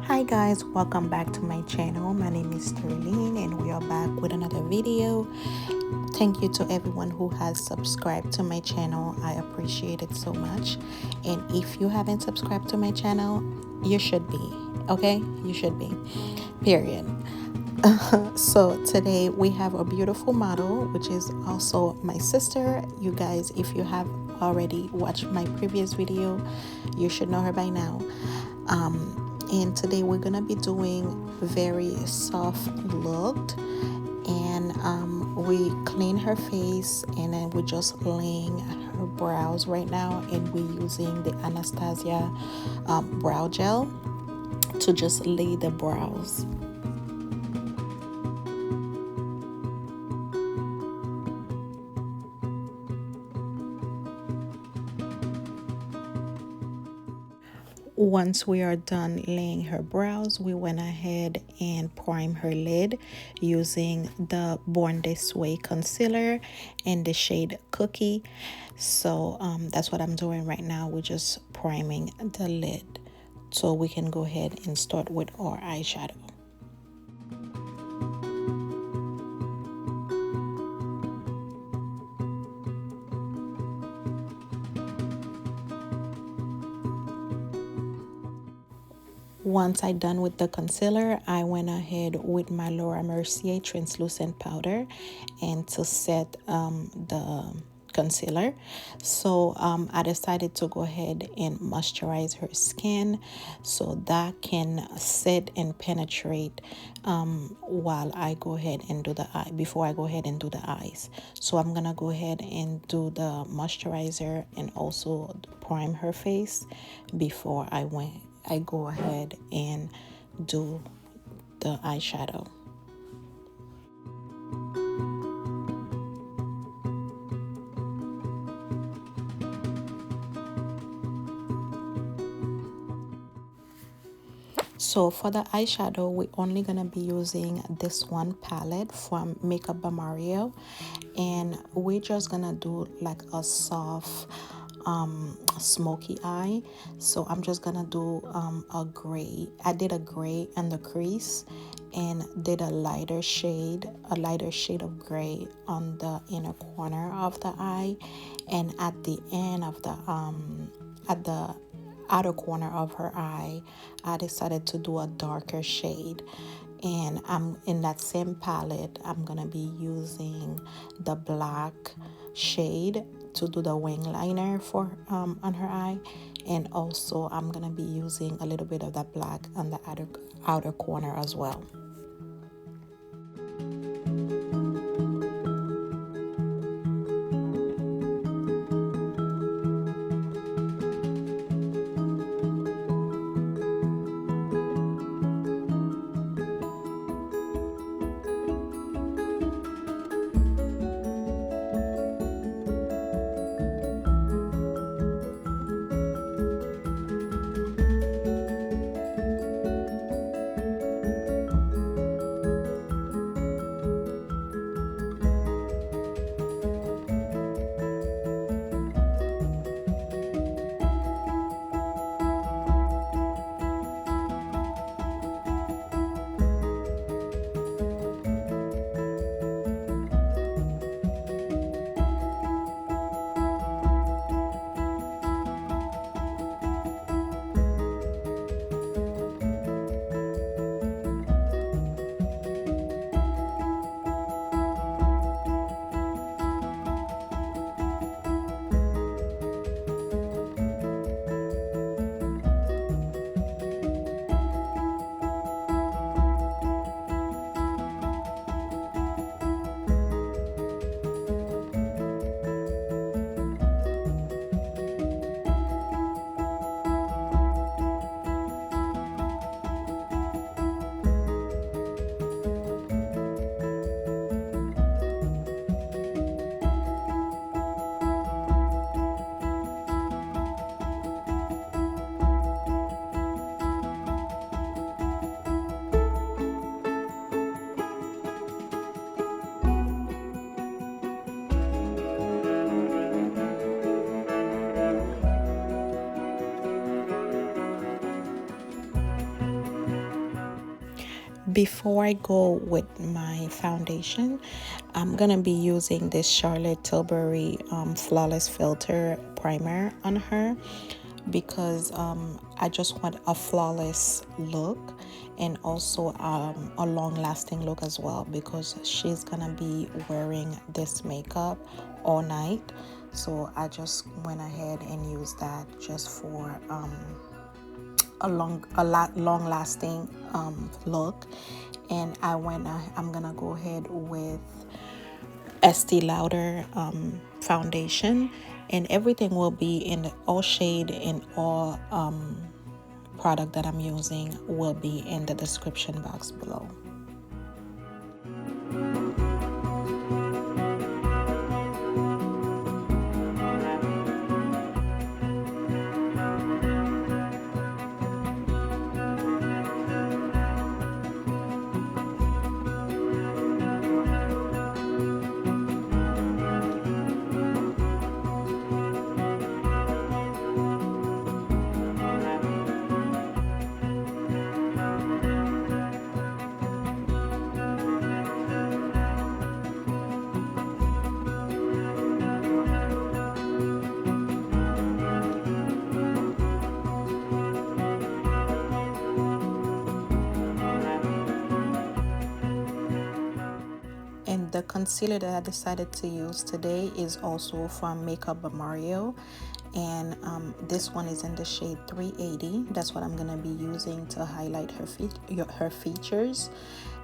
Hi guys, welcome back to my channel. My name is Sterling and we are back with another video. Thank you to everyone who has subscribed to my channel. I appreciate it so much. And if you haven't subscribed to my channel, you should be, okay? You should be, period. So today we have a beautiful model, which is also my sister. You guys, if you have already watched my previous video, you should know her by now. And today we're gonna be doing very soft looked, and we clean her face, and then we're just laying her brows right now, and we're using the Anastasia brow gel to just lay the brows. Once we are done laying her brows, we went ahead and prime her lid using the Born This Way concealer in the shade Cookie. So that's what I'm doing right now. We're just priming the lid so we can go ahead and start with our eyeshadow. Once I done with the concealer, I went ahead with my Laura Mercier translucent powder and to set the concealer. So I decided to go ahead and moisturize her skin so that can set and penetrate while I go ahead and do the eye, before I go ahead and do the eyes. So I'm gonna go ahead and do the moisturizer and also prime her face before I go ahead and do the eyeshadow. So for the eyeshadow, we're only gonna be using this one palette from Makeup by Mario, and we're just gonna do like a soft smoky eye. So I'm just gonna do a gray. I did a gray in the crease and did a lighter shade of gray on the inner corner of the eye, and at the end of the at the outer corner of her eye, I decided to do a darker shade. And I'm in that same palette, I'm gonna be using the black shade to do the wing liner for on her eye, and also I'm gonna be using a little bit of that black on the outer corner as well. Before I go with my foundation, I'm gonna be using this Charlotte Tilbury Flawless Filter Primer on her, because I just want a flawless look, and also a long-lasting look as well, because she's gonna be wearing this makeup all night. So I just went ahead and used that just for long lasting look. And I'm gonna go ahead with Estee Lauder foundation, and everything will be in all shade, and all product that I'm using will be in the description box below. And the concealer that I decided to use today is also from Makeup by Mario, and this one is in the shade 380. That's what I'm gonna be using to highlight her features.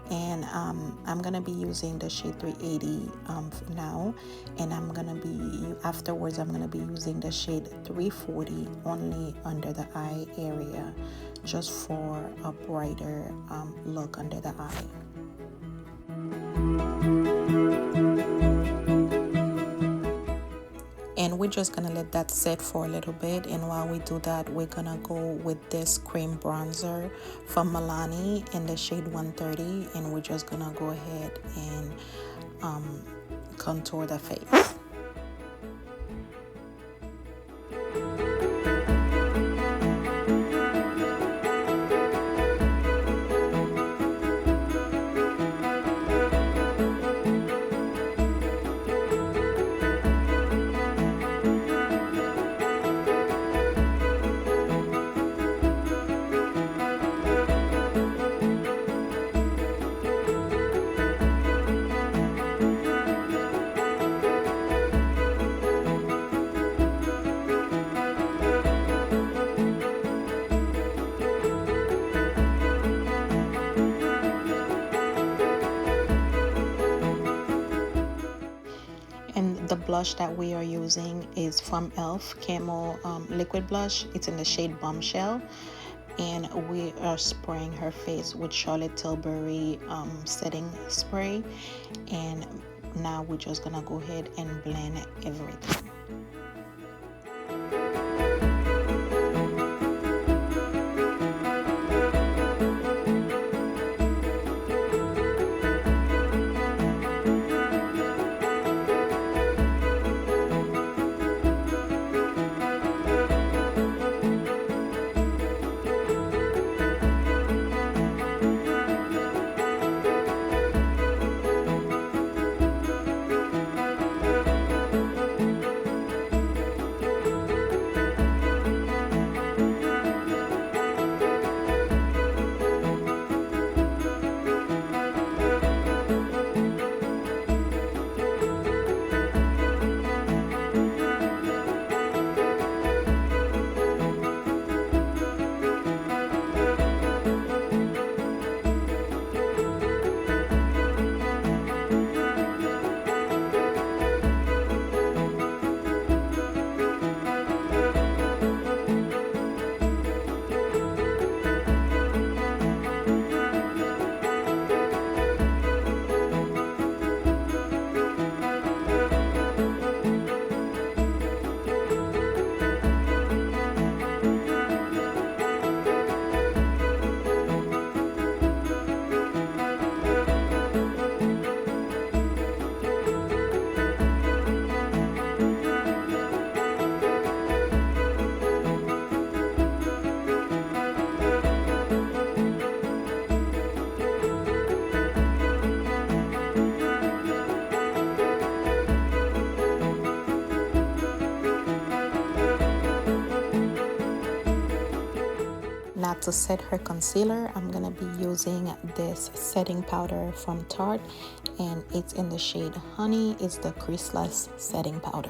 And I'm gonna be using the shade 380 now, and afterwards I'm gonna be using the shade 340 only under the eye area, just for a brighter look under the eye. And we're just gonna let that set for a little bit, and while we do that, we're gonna go with this cream bronzer from Milani in the shade 130, and we're just gonna go ahead and contour the face. And the blush that we are using is from e.l.f. Camo liquid blush. It's in the shade Bombshell, and we are spraying her face with Charlotte Tilbury setting spray. And now we're just gonna go ahead and blend everything. to set her concealer, I'm gonna be using this setting powder from Tarte, and it's in the shade Honey. It's the creaseless setting powder.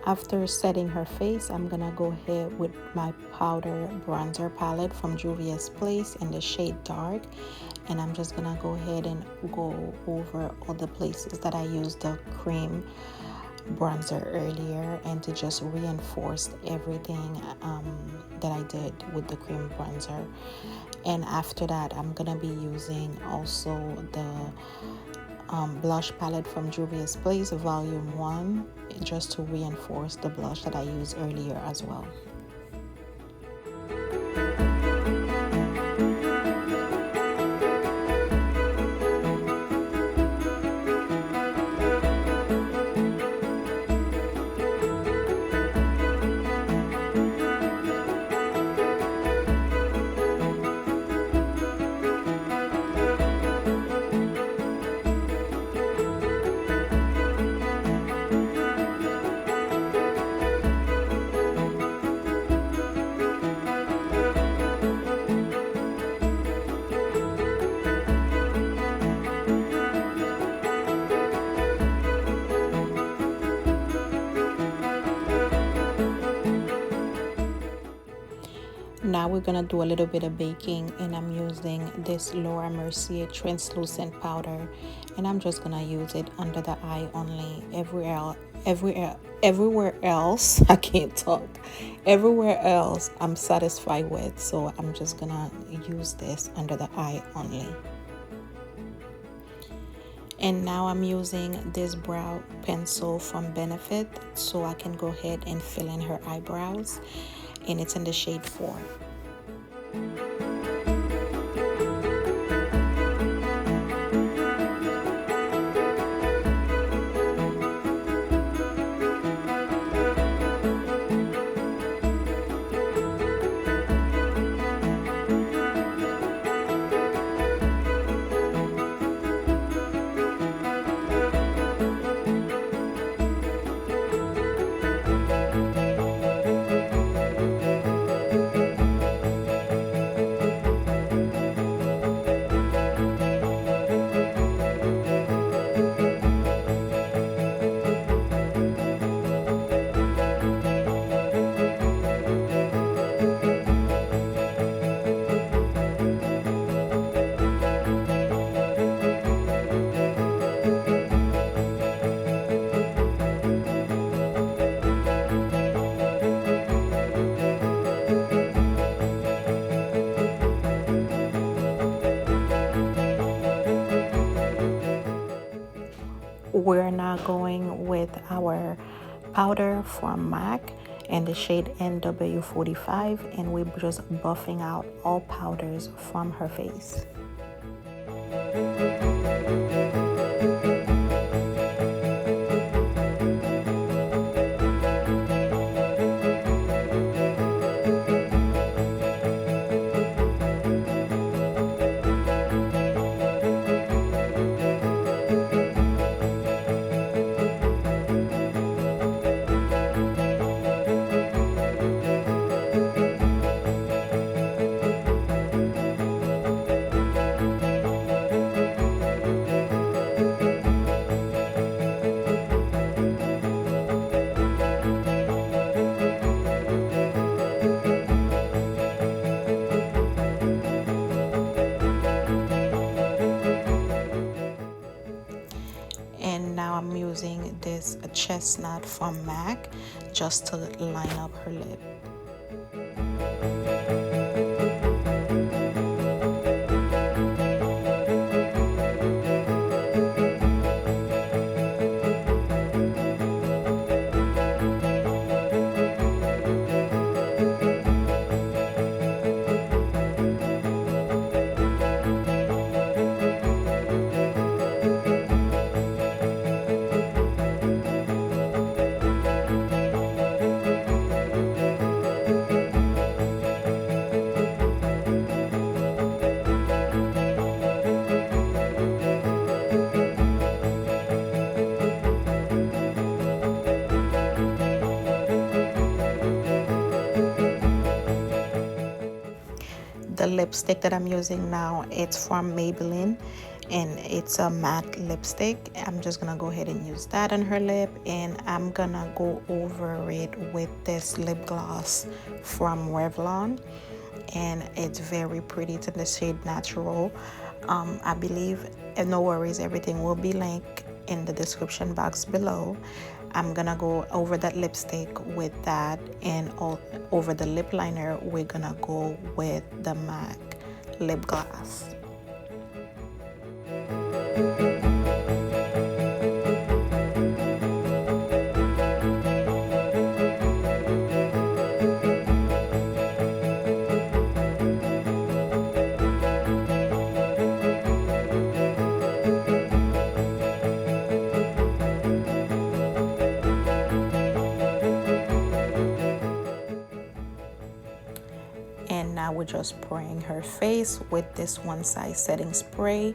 After setting her face, I'm gonna go ahead with my powder bronzer palette from Juvia's Place in the shade Dark, and I'm just gonna go ahead and go over all the places that I used the cream bronzer earlier, and to just reinforce everything that I did with the cream bronzer. And after that, I'm gonna be using also the blush palette from Juvia's Place Volume 1, just to reinforce the blush that I used earlier as well. Now we're gonna do a little bit of baking, and I'm using this Laura Mercier translucent powder, and I'm just gonna use it under the eye only. Everywhere else I can't talk. Everywhere else I'm satisfied with, so I'm just gonna use this under the eye only. And now I'm using this brow pencil from Benefit, so I can go ahead and fill in her eyebrows, and it's in the shade 4. We're now going with our powder from MAC in the shade NW45, and we're just buffing out all powders from her face. I'm using this chestnut from MAC just to line up her lip. the lipstick that I'm using now, it's from Maybelline, and it's a matte lipstick. I'm just gonna go ahead and use that on her lip, and I'm gonna go over it with this lip gloss from Revlon, and it's very pretty. It's in the shade Natural. I believe, and no worries, everything will be linked in the description box below. I'm gonna go over that lipstick with that, and over the lip liner we're gonna go with the MAC lip gloss. And now we're just spraying her face with this one size setting spray,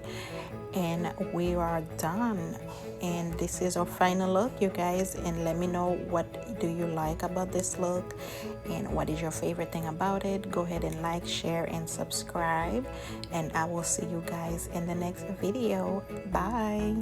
and we are done. And this is our final look, you guys, and let me know what do you like about this look and what is your favorite thing about it. Go ahead and like, share, and subscribe, and I will see you guys in the next video. Bye.